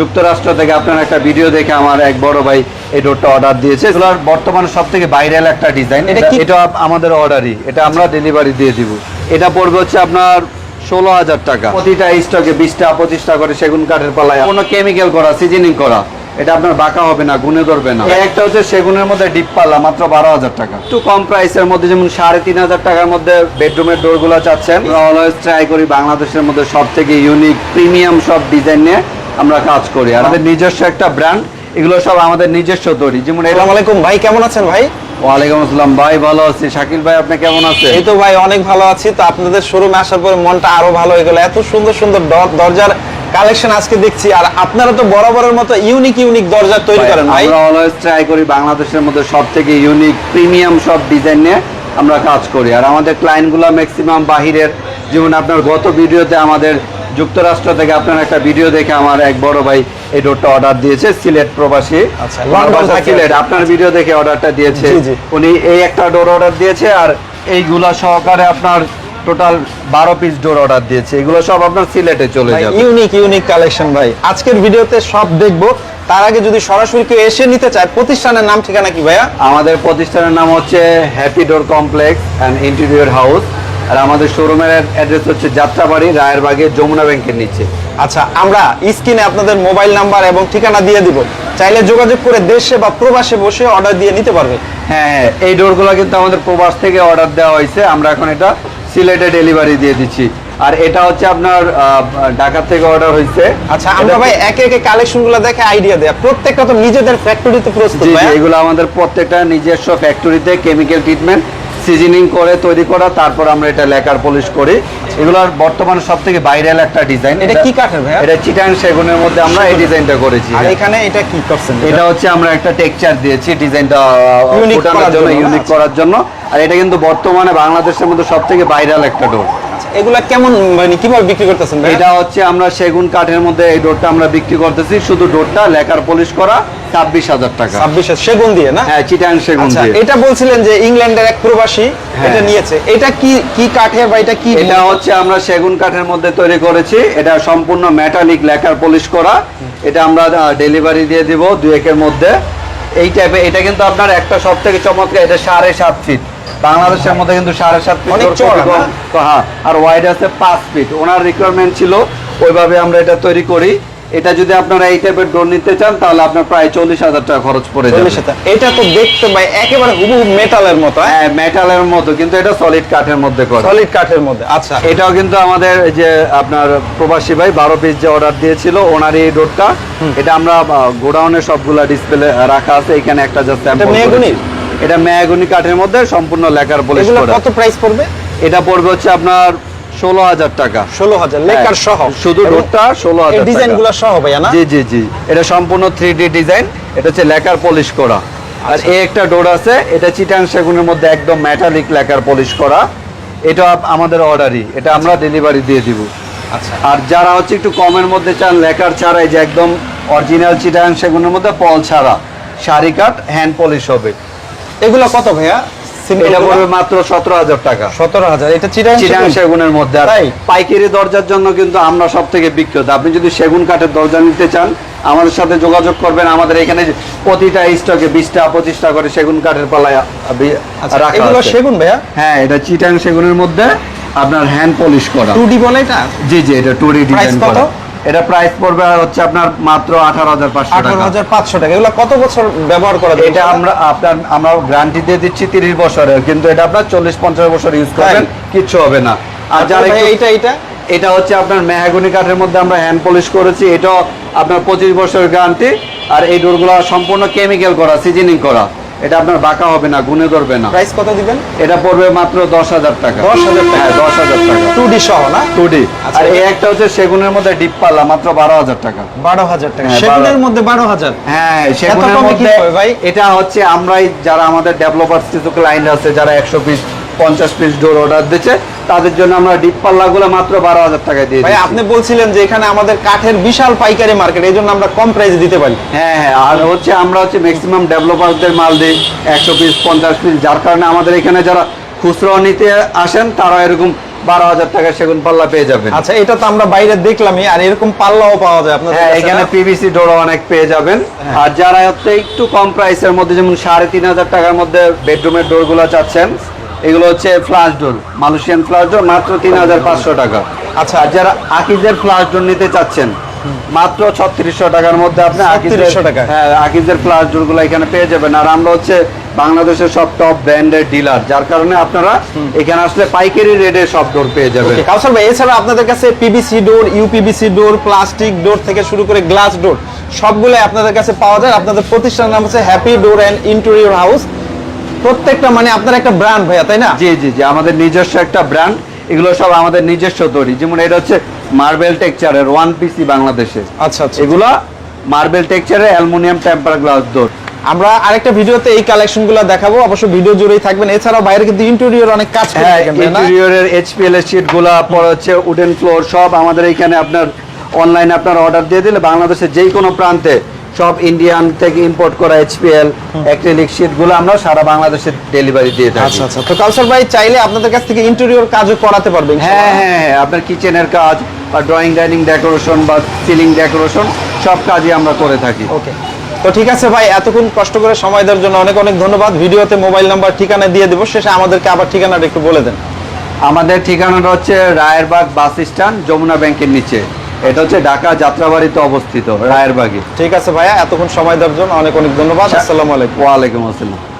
যুক্তরাষ্ট্র থেকে আপনার একটা ভিডিও দেখে আমার এক বড় ভাই এই ডোরটা অর্ডার দিয়েছে। এগুলোর বর্তমানে সবথেকে ভাইরাল একটা ডিজাইন। এটা আমাদের অর্ডারই, এটা আমরা ডেলিভারি দিয়ে দিব। এটা পড়বে হচ্ছে আপনার 16,000 টাকা। প্রতিটা স্টকে 20টা 25টা করে সেগুন কাঠের পাল্লায়, কোনো কেমিক্যাল করা, সিজনিং করা। এটা আপনার বাঁকা হবে না, গুনে ধরবে না। একটা হচ্ছে সেগুনের মধ্যে ডিপ পাল্লা, মাত্র 12,000 টাকা। একটু কম প্রাইসের মধ্যে, যেমন 3,500 টাকার মধ্যে বেডরুমের ডোরগুলো চাচ্ছেন, অলওয়েজ ট্রাই করি বাংলাদেশের মধ্যে সব থেকে ইউনিক প্রিমিয়াম সব ডিজাইন নিয়ে আমরা কাজ করি। আর আমাদের নিজস্ব একটা ব্র্যান্ড, এগুলো সব আমাদের নিজস্ব তৈরি। যেমন আসসালামু আলাইকুম ভাই, কেমন আছেন ভাই? ওয়ালাইকুম আসসালাম ভাই, ভালো আছি। শাকিল ভাই, আপনি কেমন আছেন? এই তো ভাই অনেক ভালো আছি। তো আপনাদের শোরুমে আসার পরে মনটা আরো ভালো হয়ে গেল। এত সুন্দর সুন্দর দরজার কালেকশন আজকে দেখছি। আর আপনারা তো বরাবরের মতো ইউনিক ইউনিক দরজা তৈরি করেন ভাই। আমরা অলওয়েজ ট্রাই করি বাংলাদেশের মধ্যে সব থেকে ইউনিক প্রিমিয়াম সব ডিজাইন নিয়ে আমরা কাজ করি। আর আমাদের ক্লায়েন্টগুলো ম্যাক্সিমাম বাহিরের, যেমন আপনার গত ভিডিওতে আমাদের যুক্তরাষ্ট্র থেকে আপনার একটা ভিডিও দেখে আমার এক বড় ভাই এই ডোরটা অর্ডার দিয়েছে, সিলেট প্রবাসী। আচ্ছা, লন্ডন থেকে সিলেট, আপনার ভিডিও দেখে অর্ডারটা দিয়েছে। উনি এই একটা ডোর অর্ডার দিয়েছে, আর এইগুলা সহকারে আপনার টোটাল 12 পিস ডোর অর্ডার দিয়েছে। এগুলো সব আপনার সিলেটে চলে যাবে। ইউনিক ইউনিক কালেকশন ভাই, আজকের ভিডিওতে সব দেখবো। তার আগে যদি সরাসরি কেউ এসে নিতে চায়, প্রতিষ্ঠানের নাম ঠিকানা কি ভাইয়া? আমাদের প্রতিষ্ঠানের নাম হচ্ছে happy door complex and interior house. আর আমাদের শোরুমের অ্যাড্রেস হচ্ছে যাত্রাবাড়ি, রায়েরবাগে, যমুনা ব্যাংকের নিচে। আচ্ছা, আমরা স্ক্রিনে আপনাদের মোবাইল নাম্বার এবং ঠিকানা দিয়ে দিব, চাইলে যোগাযোগ করে দেশে বা প্রবাসে বসে অর্ডার দিয়ে নিতে পারবে। হ্যাঁ, এই ডোরগুলো কিন্তু আমাদের প্রবাস থেকে অর্ডার দেওয়া হয়েছে, আমরা এখন এটা সিলেটে ডেলিভারি দিয়ে দিচ্ছি। আর এটা হচ্ছে আপনার ঢাকা থেকে অর্ডার হয়েছে। আচ্ছা, আমরা ভাই একে একে কালেকশনগুলো দেখে আইডিয়া দেয়া। প্রত্যেকটা তো নিজেদের ফ্যাক্টরিতে প্রস্তুত ভাই। এগুলো আমাদের প্রত্যেকটা নিজস্ব ফ্যাক্টরিতে কেমিক্যাল ট্রিটমেন্ট, সিজনিং করে তৈরি করা, তারপর আমরা এটা লেকার পলিশ করি। এগুলোর বর্তমানে সবথেকে ভাইরাল একটা ডিজাইন। এটা কি কাঠের ভাই? এটা চিটাং সেগুনের মধ্যে আমরা এই ডিজাইনটা করেছি। আর এখানে এটা কি করছেন? এটা হচ্ছে আমরা একটা টেক্সচার দিয়েছি ডিজাইনটা ইউনিক করার জন্য। আর এটা কিন্তু বর্তমানে বাংলাদেশের মধ্যে সবথেকে ভাইরাল একটা ডোর। এগুলা কেমন, মানে কিভাবে বিক্রি করতেছেন ভাই? এটা হচ্ছে আমরা সেগুন কাঠের মধ্যে এই ডোরটা আমরা বিক্রি করতেছি, শুধু ডোরটা লেকার পলিশ করা, 26,000 টাকা। 26,000 সেগুন দিয়ে না? হ্যাঁ, চিটাং সেগুন দিয়ে। এটা বলছিলেন যে ইংল্যান্ডের এক প্রবাসী এটা নিয়েছে। এটা কি কি কাঠের বা এটা কি? এটা হচ্ছে আমরা সেগুন কাঠের মধ্যে তৈরি করেছি। এটা সম্পূর্ণ মেটালিক লেকার পলিশ করা। এটা আমরা ডেলিভারি দিয়ে দিব 2-1 মধ্যে। এই টাইপের এটা কিন্তু আপনার একটা সবথেকে চমৎকার, এটা 7.5 ফিট। বাংলাদেশের মধ্যে কিন্তু 7.5 ফিট অনেক চওড়া। হ্যাঁ, আর ওয়াইড আছে 5 ফিট। ওনার রিকোয়ারমেন্ট ছিল, ওইভাবে আমরা এটা তৈরি করি। এটা যদি আপনারা এই টাইপের ডোর নিতে চান, তাহলে আপনার প্রায় 40,000 টাকা খরচ পড়ে যাবে। এটা তো দেখতে ভাই একেবারে হুবহু মেটালের মতো। হ্যাঁ, মেটালের মতো, কিন্তু এটা সলিড কাঠের মধ্যে করা। সলিড কাঠের মধ্যে। আচ্ছা, এটাও কিন্তু আমাদের যে আপনার প্রবাসী ভাই 12 পিস যে অর্ডার দিয়েছিল, ওনার এই ডোরটা, এটা আমরা গোডাউনে সবগুলা ডিসপ্লে রাখা আছে। এখানে একটা জাস্ট স্যাম্পল। এটা মেহগনি কাঠের মধ্যে সম্পূর্ণ লেকার পলিশ করা। কত প্রাইস পড়বে? এটা পড়বে হচ্ছে আপনার 16,000 টাকা। 16,000 লেকার সহ, শুধু ডোরটা 16,000 টাকা। ডিজাইনগুলো সহ ভাইয়া না? জি জি জি, এটা সম্পূর্ণ 3D ডিজাইন। এটা হচ্ছে লেকার পলিশ করা। আর এই একটা ডোর আছে, এটা চিটাং সেগুনের মধ্যে একদম মেটালিক লেকার পলিশ করা। এটা আমাদের অর্ডারই, এটা আমরা ডেলিভারি দিয়ে দিব। আচ্ছা, আর যারা হচ্ছে একটু কমের মধ্যে চান, লেকার ছাড়াই, যে একদম অরিজিনাল চিটাং সেগুনের মধ্যে পল ছাড়া, শাড়ি কাট, হ্যান্ড পলিশ হবে। এগুলো কত ভাইয়া? এটা পড়বে মাত্র 17,000 টাকা। 17,000। এটা চিটাং সেগুনের মধ্যে। পাইকারি দরজার জন্য কিন্তু আমরা সব থেকে বিখ্যাত। আপনি যদি সেগুন কাঠের দরজা নিতে চান, আমাদের সাথে যোগাযোগ করবেন। আমাদের এখানে প্রতিটা স্টকে 20টা 25টা করে সেগুন কাঠের পাল্লায় রাখা আছে। সেগুন ভাইয়া? হ্যাঁ, এটা চিটাং সেগুনের মধ্যে আপনার হ্যান্ড পলিশ করা। 2D বলে এটা? জি জি, এটা 2D ডিজাইন করা। এটা প্রাইস পড়বে হচ্ছে আপনার মাত্র 18,500 টাকা। 18,500 টাকা। এগুলো কত বছর ব্যবহার করা যাবে? এটা আমরা গ্যারান্টি দিয়ে দিচ্ছি 30 বছরের, কিন্তু এটা আপনার 40-50 বছর ইউজ করবেন, কিচ্ছু হবে না। আর যারা এটা হচ্ছে আপনার মেহগনি কাঠের মধ্যে আমরা হ্যান্ড পলিশ করেছি। এটাও আপনার 25 বছরের গ্যারান্টি। আর এই ডোরগুলো সম্পূর্ণ কেমিক্যাল করা, সিজনিং করা। এটা আপনার বাঁকা হবে না, গুনে ধরবে না। প্রাইস কত দিবেন? এটা পড়বে মাত্র 10,000 টাকা। 10,000 টাকা? হ্যাঁ, 10,000 টাকা। 2D সহ না? 2D। আর এই একটা হচ্ছে সেগুনের মধ্যে ডিপ পাল্লা, মাত্র 12,000 টাকা। 12,000 টাকা? সেগুনের মধ্যে 12,000? হ্যাঁ, সেগুনের মধ্যে। এটা হচ্ছে আমরাই, যারা আমাদের ডেভেলপারস কিছু ক্লায়েন্ট আছে, যারা 100 পিস 50 পিস ডোর অর্ডার দিচ্ছে, তাদের জন্য আমরা ডিপ পাল্লাগুলো মাত্র 12,000 টাকায় দিয়ে দিচ্ছি। ভাই, আপনি বলছিলেন যে এখানে আমাদের কাঠের বিশাল পাইকারি মার্কেট, এই জন্য আমরা কম প্রাইসে দিতে পারি। হ্যাঁ হ্যাঁ, আর হচ্ছে আমরা হচ্ছে ম্যাক্সিমাম ডেভেলপারদের মাল দিই 100 পিস 50 পিস, যার কারণে আমাদের এখানে যারা খুচরো নিতে আসেন, তারা এরকম 12,000 টাকা সেগুন পাল্লা পেয়ে যাবেন। আচ্ছা, এটা তো আমরা বাইরে দেখলামই, আর এরকম পাল্লাও পাওয়া যায় আপনাদের হ্যাঁ, কাছে এখানে না? পিভিসি ডোর অনেক পেয়ে যাবেন। আর যারা হচ্ছে একটু কম প্রাইসের মধ্যে, যেমন 3,500 টাকার মধ্যে বেডরুমের ডোর গুলো চাচ্ছেন, এগুলো হচ্ছে flush door, Malaysian flush door, মাত্র 3,500 টাকা। আচ্ছা। আর যারা আকিজের ফ্লাশ ডোর নিতে চাচ্ছেন, মাত্র 3600 টাকার মধ্যে আপনি 3600 টাকা। হ্যাঁ, আকিজের ফ্লাশ ডোর গুলো এখানে পেয়ে যাবেন। আর আমরা হচ্ছে বাংলাদেশের সব টপ ব্র্যান্ডের ডিলার, যার কারণে আপনারা এখানে আসলে পাইকারি রেটে সব ডোর পেয়ে যাবেন। ওকে, কাউসার ভাই, এছাড়া আপনাদের কাছে পিভিসি ডোর, ইউপিভিসি ডোর, প্লাস্টিক ডোর থেকে শুরু করে গ্লাস ডোর সবগুলো আপনাদের কাছে পাওয়া যায়। আপনাদের প্রতিষ্ঠানের নাম হচ্ছে happy door and interior house. প্রত্যেকটা মানে আপনার একটা ব্র্যান্ড ভাইয়া, তাই না? জি জি জি, আমাদের নিজস্ব একটা ব্র্যান্ড, এগুলো সব আমাদের নিজস্ব তৈরি। যেমন এটা হচ্ছে মার্বেল টেক্সচারের 1 পিসি বাংলাদেশে। আচ্ছা আচ্ছা, এগুলা মার্বেল টেক্সচারের অ্যালুমিনিয়াম টেম্পার গ্লাস ডোর। আমরা আরেকটা ভিডিওতে এই কালেকশনগুলো দেখাবো, অবশ্য ভিডিও জুড়েই থাকবেন। এছাড়াও বাইরে কিন্তু ইন্টেরিয়র অনেক কাজ করে হ্যাঁ, থাকেন, তাই না? ইন্টেরিয়রের এইচপিএল এর শীট গুলা, পরে হচ্ছে উডেন ফ্লোর, সব আমাদের এখানে আপনার অনলাইনে আপনার অর্ডার দিয়ে দিলে বাংলাদেশের যেই কোনো প্রান্তে সব ইন্ডিয়ান থেকে ইম্পোর্ট করা এইচপিএল অ্যাক্রিলিক শীট গুলো আমরা সারা বাংলাদেশে ডেলিভারি দিয়ে থাকি। আচ্ছা আচ্ছা, তো কাউসার ভাই চাইলে আপনাদের কাছ থেকে ইন্টেরিয়র কাজও করাতে পারবেন। হ্যাঁ হ্যাঁ, আপনার কিচেনের কাজ বা ড্রয়িং ডাইনিং ডেকোরেশন বা সিলিং ডেকোরেশন সব কাজই আমরা করে থাকি। ওকে, তো ঠিক আছে ভাই, এতক্ষণ কষ্ট করে সময় দেওয়ার জন্য অনেক অনেক ধন্যবাদ। ভিডিওতে মোবাইল নাম্বার, ঠিকানা দিয়ে দেবো, শেষে আমাদেরকে আবার ঠিকানাটা একটু বলে দেন। আমাদের ঠিকানাটা হচ্ছে রায়েরবাগ বাস স্ট্যান্ড, যমুনা ব্যাংকের নিচে। এটা হচ্ছে ঢাকা যাত্রাবাড়িতে অবস্থিত, রায়েরবাগে। ঠিক আছে ভাইয়া, এতক্ষণ সময় দেওয়ার জন্য অনেক অনেক ধন্যবাদ। আসসালামু আলাইকুম। ওয়ালাইকুম আসসালাম।